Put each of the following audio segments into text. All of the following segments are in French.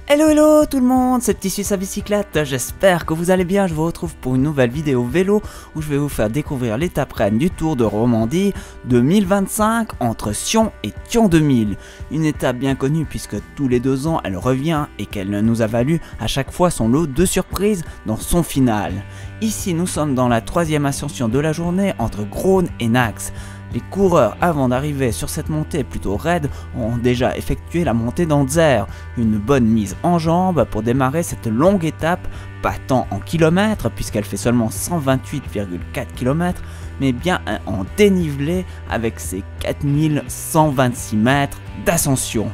Hello hello tout le monde, c'est Petit Suisse à bicyclette, j'espère que vous allez bien. Je vous retrouve pour une nouvelle vidéo vélo où je vais vous faire découvrir l'étape reine du Tour de Romandie 2025 entre Sion et Thion 2000. Une étape bien connue puisque tous les 2 ans elle revient et qu'elle nous a valu à chaque fois son lot de surprises dans son final. Ici nous sommes dans la 3e ascension de la journée entre Groen et Nax. Les coureurs, avant d'arriver sur cette montée plutôt raide, ont déjà effectué la montée d'Anzer, une bonne mise en jambes pour démarrer cette longue étape, pas tant en kilomètres puisqu'elle fait seulement 128,4 km, mais bien en dénivelé avec ses 4126 mètres d'ascension.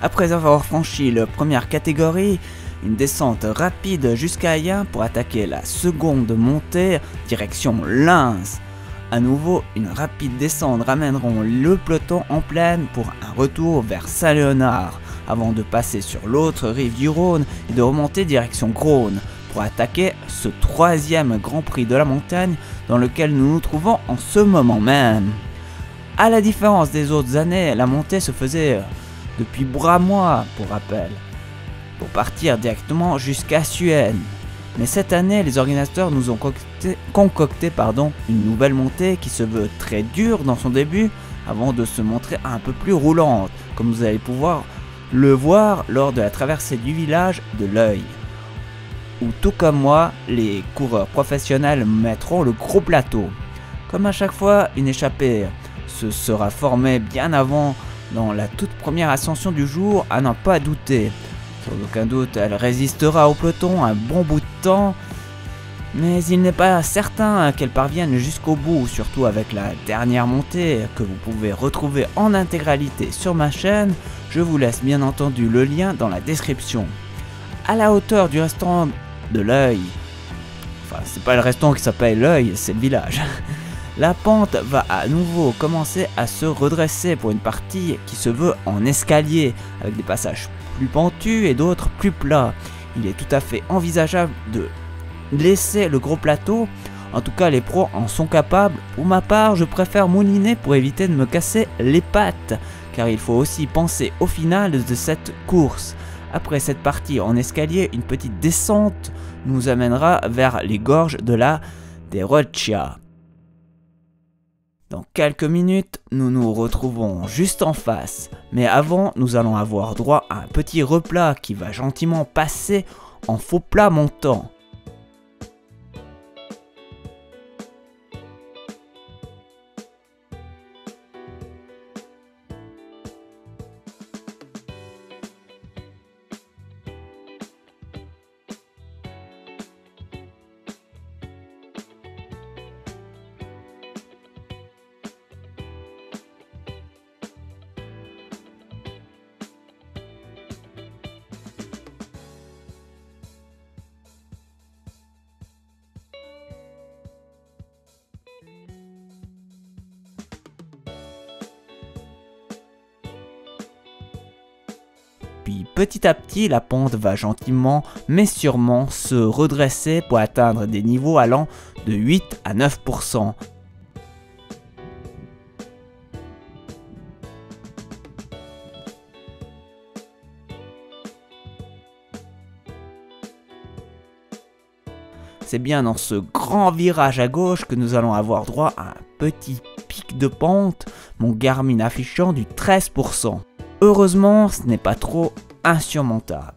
Après avoir franchi la première catégorie, une descente rapide jusqu'à Ayen pour attaquer la seconde montée direction Lens. A nouveau, une rapide descente ramèneront le peloton en plaine pour un retour vers Saint-Léonard, avant de passer sur l'autre rive du Rhône et de remonter direction Groen pour attaquer ce 3e Grand Prix de la montagne dans lequel nous nous trouvons en ce moment même. A la différence des autres années, la montée se faisait depuis Bramois, pour rappel, pour partir directement jusqu'à Suène. Mais cette année, les organisateurs nous ont concocté une nouvelle montée qui se veut très dure dans son début avant de se montrer un peu plus roulante, comme vous allez pouvoir le voir lors de la traversée du village de l'Œil, où tout comme moi, les coureurs professionnels mettront le gros plateau. Comme à chaque fois, une échappée se sera formée bien avant dans la toute première ascension du jour, à n'en pas douter. Sans aucun doute, elle résistera au peloton un bon bout de temps, mais il n'est pas certain qu'elle parvienne jusqu'au bout, surtout avec la dernière montée que vous pouvez retrouver en intégralité sur ma chaîne. Je vous laisse bien entendu le lien dans la description. À la hauteur du restaurant de l'Œil, enfin c'est pas le restaurant qui s'appelle l'Œil, c'est le village, la pente va à nouveau commencer à se redresser pour une partie qui se veut en escalier, avec des passages plus pentus et d'autres plus plats. Il est tout à fait envisageable de laisser le gros plateau, en tout cas les pros en sont capables. Pour ma part, je préfère mouliner pour éviter de me casser les pattes, car il faut aussi penser au final de cette course. Après cette partie en escalier, une petite descente nous amènera vers les gorges de la Deroccia. Dans quelques minutes, nous nous retrouvons juste en face, mais avant, nous allons avoir droit à un petit replat qui va gentiment passer en faux plat montant. Puis petit à petit, la pente va gentiment mais sûrement se redresser pour atteindre des niveaux allant de 8 à 9%. C'est bien dans ce grand virage à gauche que nous allons avoir droit à un petit pic de pente, mon Garmin affichant du 13%. Heureusement, ce n'est pas trop insurmontable.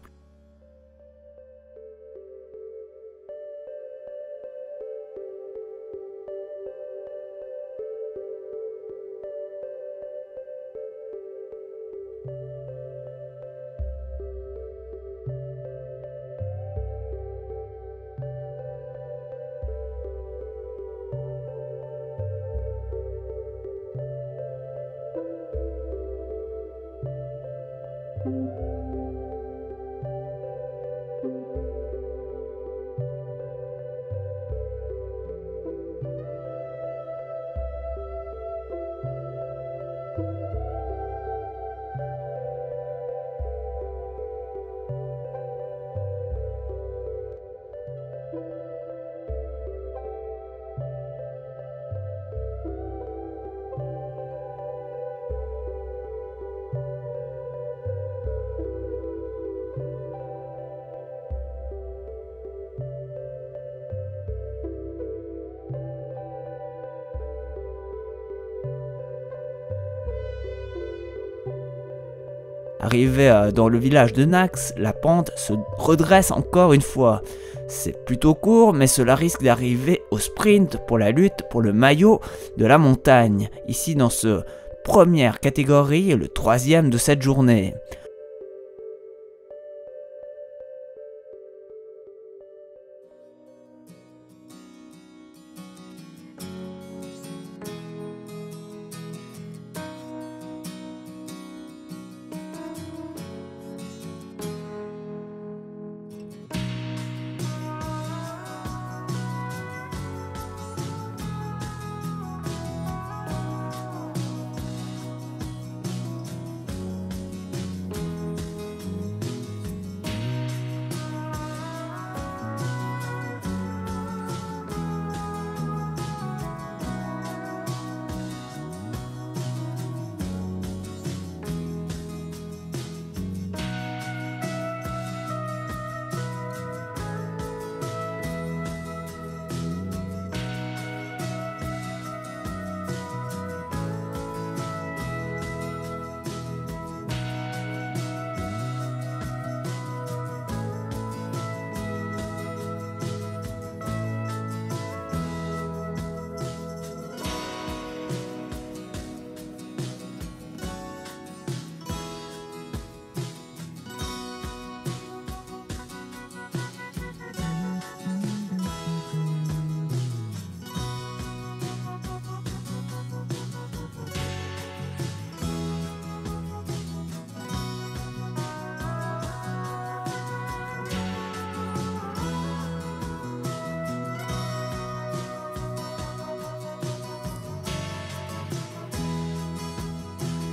Arrivé dans le village de Nax, la pente se redresse encore une fois. C'est plutôt court, mais cela risque d'arriver au sprint pour la lutte pour le maillot de la montagne. Ici dans ce première catégorie, le troisième de cette journée.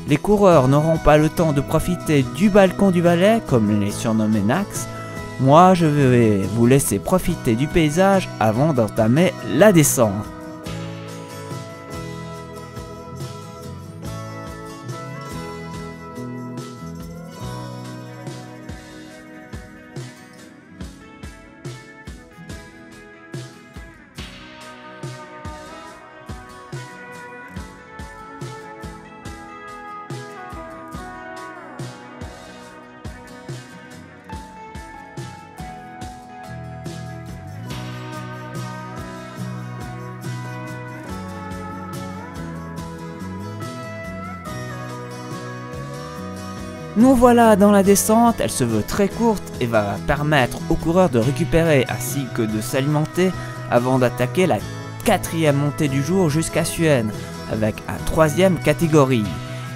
Les coureurs n'auront pas le temps de profiter du balcon du balai, comme les surnommés Nax. Moi, je vais vous laisser profiter du paysage avant d'entamer la descente. Nous voilà dans la descente, elle se veut très courte et va permettre aux coureurs de récupérer ainsi que de s'alimenter avant d'attaquer la quatrième montée du jour jusqu'à Suène avec un troisième catégorie.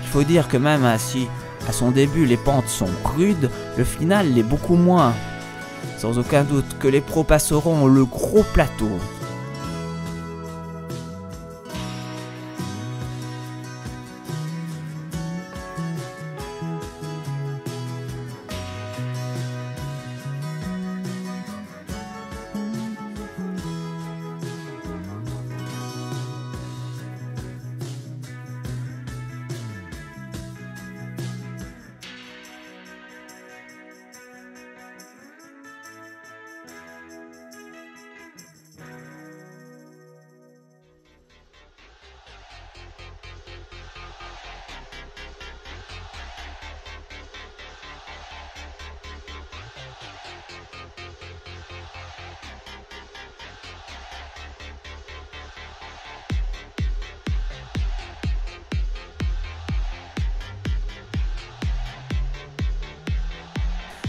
Il faut dire que même si à son début les pentes sont rudes, le final l'est beaucoup moins. Sans aucun doute que les pros passeront le gros plateau.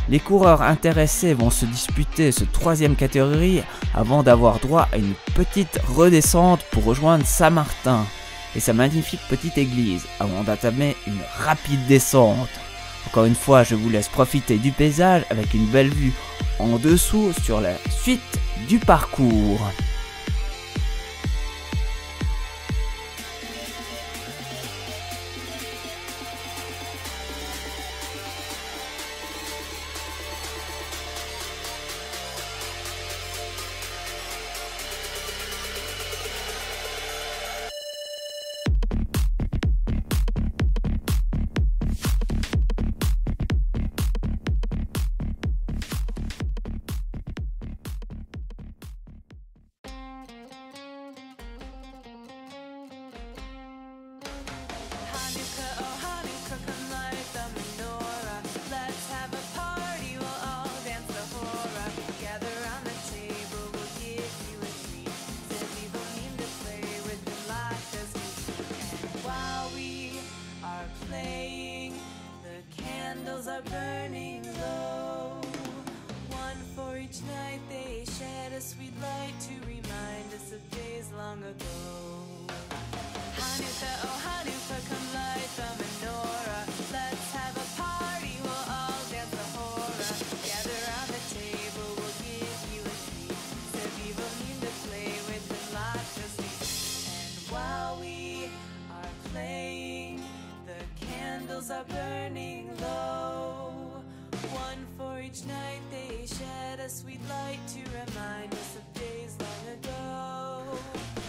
Les coureurs intéressés vont se disputer ce troisième catégorie avant d'avoir droit à une petite redescente pour rejoindre Saint-Martin et sa magnifique petite église avant d'entamer une rapide descente. Encore une fois, je vous laisse profiter du paysage avec une belle vue en dessous sur la suite du parcours. playing, the candles are burning low. One for each night they shed a sweet light to remind us of days long ago. Hanukkah, oh Hanukkah, come light the menorah. Let's have a party, we'll all dance the hora. Gather round the table, we'll give you a treat. Sevivim to play with and lots of sweets. And while we are playing, the candles are burning low. One for each night they shed a sweet light to remind us of days long ago.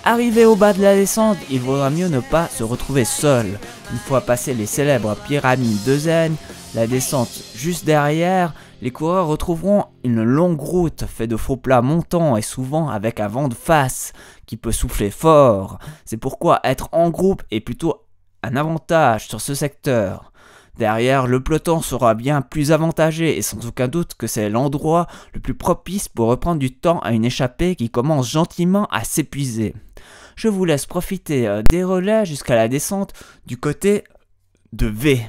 Arrivé au bas de la descente, il vaudra mieux ne pas se retrouver seul. Une fois passé les célèbres pyramides de Zen, la descente juste derrière, les coureurs retrouveront une longue route faite de faux plats montants et souvent avec un vent de face qui peut souffler fort. C'est pourquoi être en groupe est plutôt un avantage sur ce secteur. Derrière, le peloton sera bien plus avantagé et sans aucun doute que c'est l'endroit le plus propice pour reprendre du temps à une échappée qui commence gentiment à s'épuiser. Je vous laisse profiter des relais jusqu'à la descente du côté de V.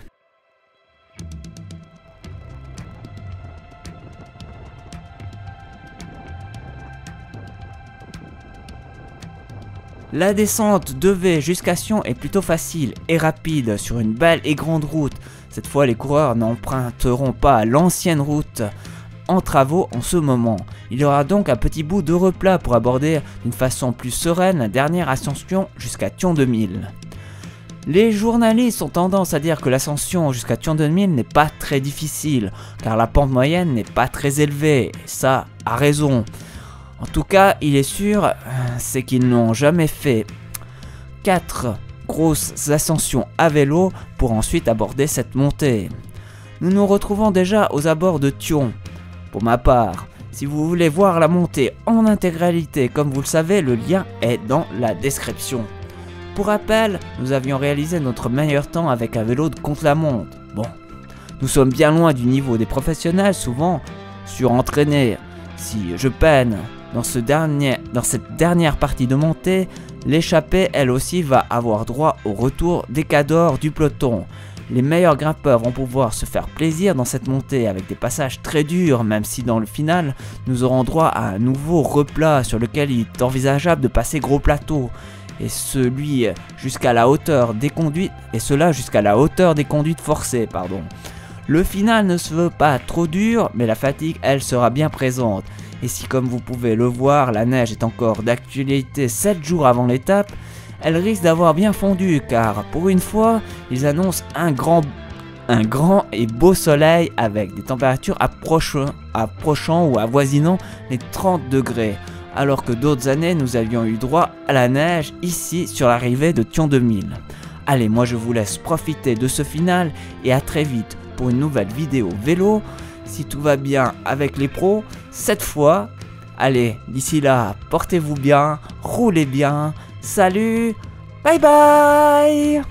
La descente de V jusqu'à Sion est plutôt facile et rapide sur une belle et grande route. Cette fois, les coureurs n'emprunteront pas l'ancienne route en travaux en ce moment. Il y aura donc un petit bout de replat pour aborder d'une façon plus sereine la dernière ascension jusqu'à Thion 2000. Les journalistes ont tendance à dire que l'ascension jusqu'à Thion 2000 n'est pas très difficile, car la pente moyenne n'est pas très élevée, et ça a raison. En tout cas, il est sûr, c'est qu'ils n'ont jamais fait 4 grosses ascensions à vélo pour ensuite aborder cette montée. Nous nous retrouvons déjà aux abords de Thion. Pour ma part, si vous voulez voir la montée en intégralité, comme vous le savez, le lien est dans la description. Pour rappel, nous avions réalisé notre meilleur temps avec un vélo de contre-la-montre. Bon, nous sommes bien loin du niveau des professionnels, souvent surentraînés. Si je peine dans cette dernière partie de montée, l'échappée elle aussi va avoir droit au retour des cadors du peloton. Les meilleurs grimpeurs vont pouvoir se faire plaisir dans cette montée avec des passages très durs, même si dans le final nous aurons droit à un nouveau replat sur lequel il est envisageable de passer gros plateau. Et celui jusqu'à la hauteur des conduites, et cela jusqu'à la hauteur des conduites forcées, pardon. Le final ne se veut pas trop dur, mais la fatigue elle sera bien présente. Et si comme vous pouvez le voir, la neige est encore d'actualité 7 jours avant l'étape, elle risque d'avoir bien fondu car pour une fois, ils annoncent un grand et beau soleil avec des températures approchant ou avoisinant les 30 degrés. Alors que d'autres années, nous avions eu droit à la neige ici sur l'arrivée de Thion 2000. Allez, moi je vous laisse profiter de ce final et à très vite pour une nouvelle vidéo vélo. Si tout va bien avec les pros, cette fois, allez, d'ici là, portez-vous bien, roulez bien, salut, bye bye.